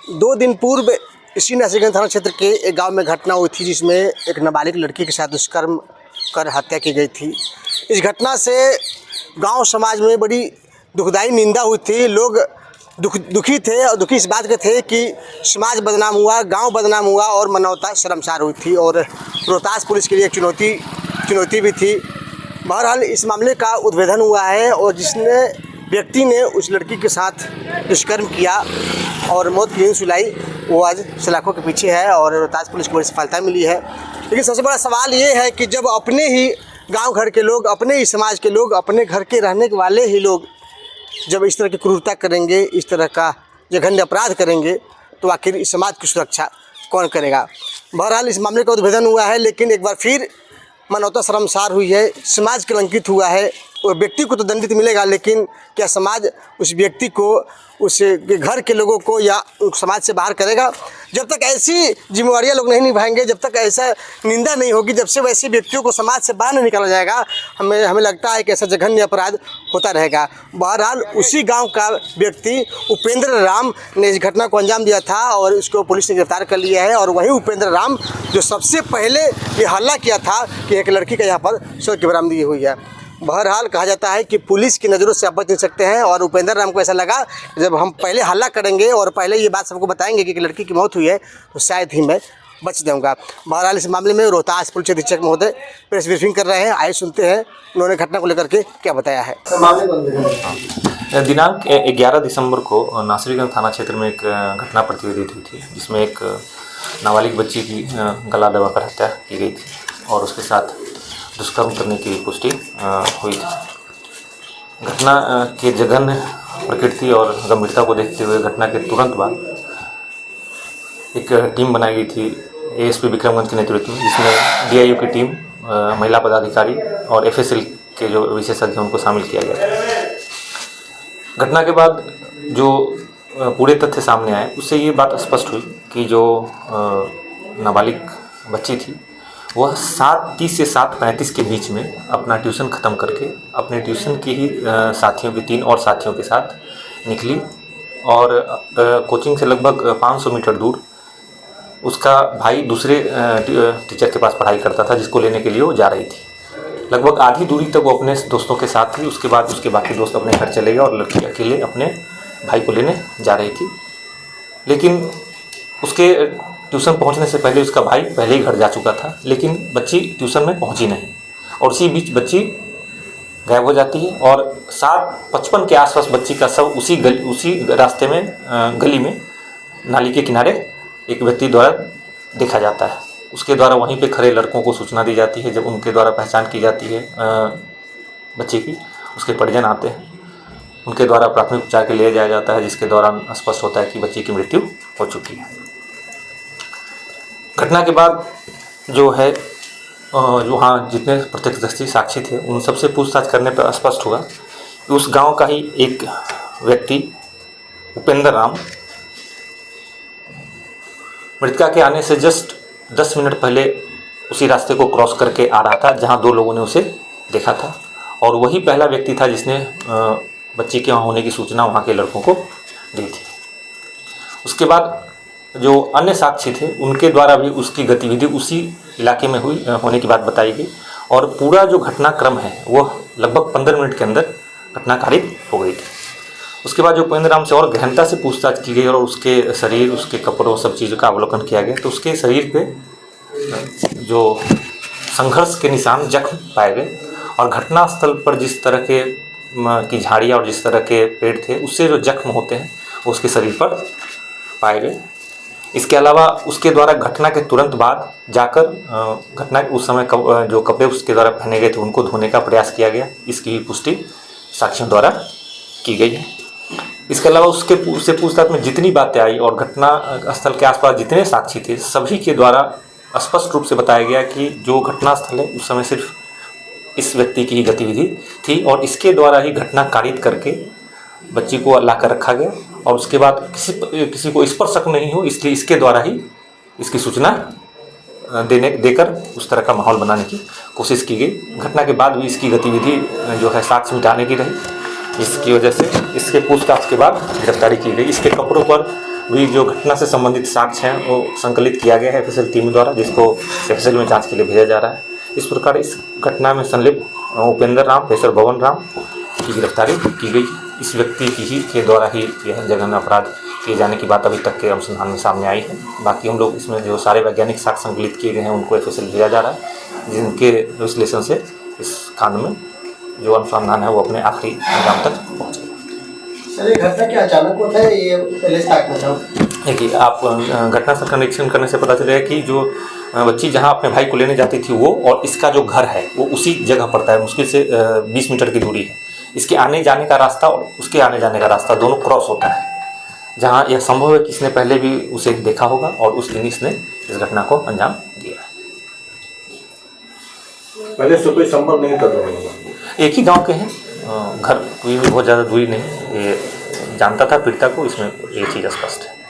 2 दिन पूर्व इसी नरसिंहगंज थाना क्षेत्र के एक गांव में घटना हुई थी, जिसमें एक नाबालिग लड़की के साथ दुष्कर्म कर हत्या की गई थी। इस घटना से गांव समाज में बड़ी दुखदायी निंदा हुई थी। लोग दुखी थे और दुखी इस बात के थे कि समाज बदनाम हुआ, गांव बदनाम हुआ और मानवता शर्मसार हुई थी। और रोहतास पुलिस के लिए एक चुनौती भी थी। बहरहाल इस मामले का उद्भेदन हुआ है और जिसने व्यक्ति ने उस लड़की के साथ दुष्कर्म किया और मौत की नींद सुलाई, वो आज सलाखों के पीछे है और रोहतास पुलिस को बड़ी सफलता मिली है। लेकिन सबसे बड़ा सवाल ये है कि जब अपने ही गांव घर के लोग, अपने ही समाज के लोग, अपने घर के रहने वाले ही लोग जब इस तरह की क्रूरता करेंगे, इस तरह का जघन्य अपराध करेंगे, तो आखिर इस समाज की सुरक्षा कौन करेगा। बहरहाल इस मामले का उद्भेदन हुआ है, लेकिन एक बार फिर मानवता शर्मसार हुई है, समाज कलंकित हुआ है। और व्यक्ति को तो दंडित मिलेगा, लेकिन क्या समाज उस व्यक्ति को, उस घर के लोगों को या समाज से बाहर करेगा? जब तक ऐसी जिम्मेवारियां लोग नहीं निभाएंगे, जब तक ऐसा निंदा नहीं होगी, जब से वैसे व्यक्तियों को समाज से बाहर नहीं निकाला जाएगा, हमें लगता है कि ऐसा जघन्य अपराध होता रहेगा। बहरहाल उसी गांव का व्यक्ति उपेंद्र राम ने इस घटना को अंजाम दिया था और उसको पुलिस ने गिरफ्तार कर लिया है। और वही उपेंद्र राम जो सबसे पहले ये हल्ला किया था कि एक लड़की का यहाँ पर शव की बरामदगी हुई है। बहरहाल कहा जाता है कि पुलिस की नज़रों से आप बच नहीं सकते हैं और उपेंद्र राम को ऐसा लगा जब हम पहले हल्ला करेंगे और पहले ये बात सबको बताएंगे कि एक लड़की की मौत हुई है, तो शायद ही मैं बच जाऊंगा। बहरहाल इस मामले में रोहतास पुलिस अधीक्षक महोदय प्रेस ब्रीफिंग कर रहे हैं। आइए सुनते हैं उन्होंने घटना को लेकर के क्या बताया है। दिनांक 11 दिसंबर को नासरीगंज थाना क्षेत्र में एक घटना प्रतिवेदित हुई थी, जिसमें एक नाबालिग बच्ची की गला दबाकर हत्या की गई थी और उसके साथ दुष्कर्म करने की पुष्टि हुई थी। घटना के जघन्य प्रकृति और गंभीरता को देखते हुए घटना के तुरंत बाद एक टीम बनाई गई थी एएसपी विक्रमगंज के नेतृत्व में, जिसमें डीआईओ की टीम, महिला पदाधिकारी और एफएसएल के जो विशेषज्ञ उनको शामिल किया गया। घटना के बाद जो पूरे तथ्य सामने आए, उससे ये बात स्पष्ट हुई कि जो नाबालिग बच्ची थी वह 7:30 से 7:35 के बीच में अपना ट्यूशन ख़त्म करके अपने ट्यूशन के ही साथियों के 3 और साथियों के साथ निकली और कोचिंग से लगभग 500 मीटर दूर उसका भाई दूसरे टीचर के पास पढ़ाई करता था, जिसको लेने के लिए वो जा रही थी। लगभग आधी दूरी तक वो अपने दोस्तों के साथ थी। उसके बाद उसके बाकी दोस्त अपने घर चले गए और लड़की अकेले अपने भाई को लेने जा रही थी। लेकिन उसके ट्यूशन पहुंचने से पहले उसका भाई पहले ही घर जा चुका था, लेकिन बच्ची ट्यूशन में पहुंची नहीं और उसी बीच बच्ची गायब हो जाती है। और 7:55 के आसपास बच्ची का शव उसी रास्ते में गली में नाली के किनारे एक व्यक्ति द्वारा देखा जाता है। उसके द्वारा वहीं पे खड़े लड़कों को सूचना दी जाती है। जब उनके द्वारा पहचान की जाती है बच्ची की, उसके परिजन आते हैं, उनके द्वारा प्राथमिक उपचार के लिए जाया जाता है, जिसके दौरान स्पष्ट होता है कि बच्ची की मृत्यु हो चुकी है। घटना के बाद जो है वहाँ जितने प्रत्यक्षदर्शी साक्षी थे, उन सबसे पूछताछ करने पर स्पष्ट हुआ कि उस गांव का ही एक व्यक्ति उपेंद्र राम मृतका के आने से जस्ट 10 मिनट पहले उसी रास्ते को क्रॉस करके आ रहा था जहां 2 लोगों ने उसे देखा था और वही पहला व्यक्ति था जिसने बच्ची के वहाँ होने की सूचना वहाँ के लड़कों को दी थी। उसके बाद जो अन्य साक्षी थे उनके द्वारा भी उसकी गतिविधि उसी इलाके में होने की बात बताई गई और पूरा जो घटनाक्रम है वो लगभग 15 मिनट के अंदर घटना कारित हो गई थी। उसके बाद जो उपेंद्र राम से और गहनता से पूछताछ की गई और उसके शरीर, उसके कपड़ों, सब चीज़ों का अवलोकन किया गया, तो उसके शरीर पे जो संघर्ष के निशान, जख्म पाए गए और घटनास्थल पर जिस तरह की झाड़ियाँ और जिस तरह के पेड़ थे, उससे जो जख्म होते हैं वो उसके शरीर पर पाए गए। इसके अलावा उसके द्वारा घटना के तुरंत बाद जाकर घटना उस समय जो कपड़े उसके द्वारा पहने गए थे उनको धोने का प्रयास किया गया। इसकी पुष्टि साक्षियों द्वारा की गई है। इसके अलावा उससे पूछताछ में जितनी बातें आई और घटना स्थल के आसपास जितने साक्षी थे, सभी के द्वारा स्पष्ट रूप से बताया गया कि जो घटनास्थल है उस समय सिर्फ इस व्यक्ति की ही गतिविधि थी और इसके द्वारा ही घटना कारित करके बच्ची को लाकर रखा गया और उसके बाद किसी को इस पर शक नहीं हो, इसलिए इसके द्वारा ही इसकी सूचना देकर उस तरह का माहौल बनाने की कोशिश की गई। घटना के बाद भी इसकी गतिविधि जो है साक्ष्य मिटाने की रही, जिसकी वजह से इसके पूछताछ के बाद गिरफ्तारी की गई। इसके कपड़ों पर भी जो घटना से संबंधित साक्ष्य हैं वो संकलित किया गया है एफएसएल टीम द्वारा, जिसको एफएसएल में जांच के लिए भेजा जा रहा है। इस प्रकार इस घटना में संलिप्त उपेंद्र राम पेशर भवन राम की गिरफ्तारी की गई। इस व्यक्ति की ही के द्वारा ही यह जघन्य अपराध किए जाने की बात अभी तक के अनुसंधान में सामने आई है। बाकी हम लोग इसमें जो सारे वैज्ञानिक साक्ष्य संकलित किए गए हैं उनको एफएसएल भेजा जा रहा है, जिनके विश्लेषण से इस कांड में जो अनुसंधान है वो अपने आखिरी अंजाम तक पहुँचे। सर ये घटना क्या अचानक होता है, ये पहले से ताकना था? देखिए, आप घटना से कनेक्शन करने से पता चलेगा कि जो बच्ची जहां अपने भाई को लेने जाती थी वो और इसका जो घर है वो उसी जगह पड़ता है, मुश्किल से 20 मीटर की दूरी है। इसके आने जाने का रास्ता और उसके आने जाने का रास्ता दोनों क्रॉस होता है, जहां यह संभव है कि इसने पहले भी उसे देखा होगा और उस दिन इसने इस घटना को अंजाम दिया। पहले से कोई संपर्क नहीं कर रहे हैं? एक ही गांव के हैं, घर कोई भी बहुत ज़्यादा दूरी नहीं, ये जानता था पीड़िता को, इसमें ये चीज़ स्पष्ट है।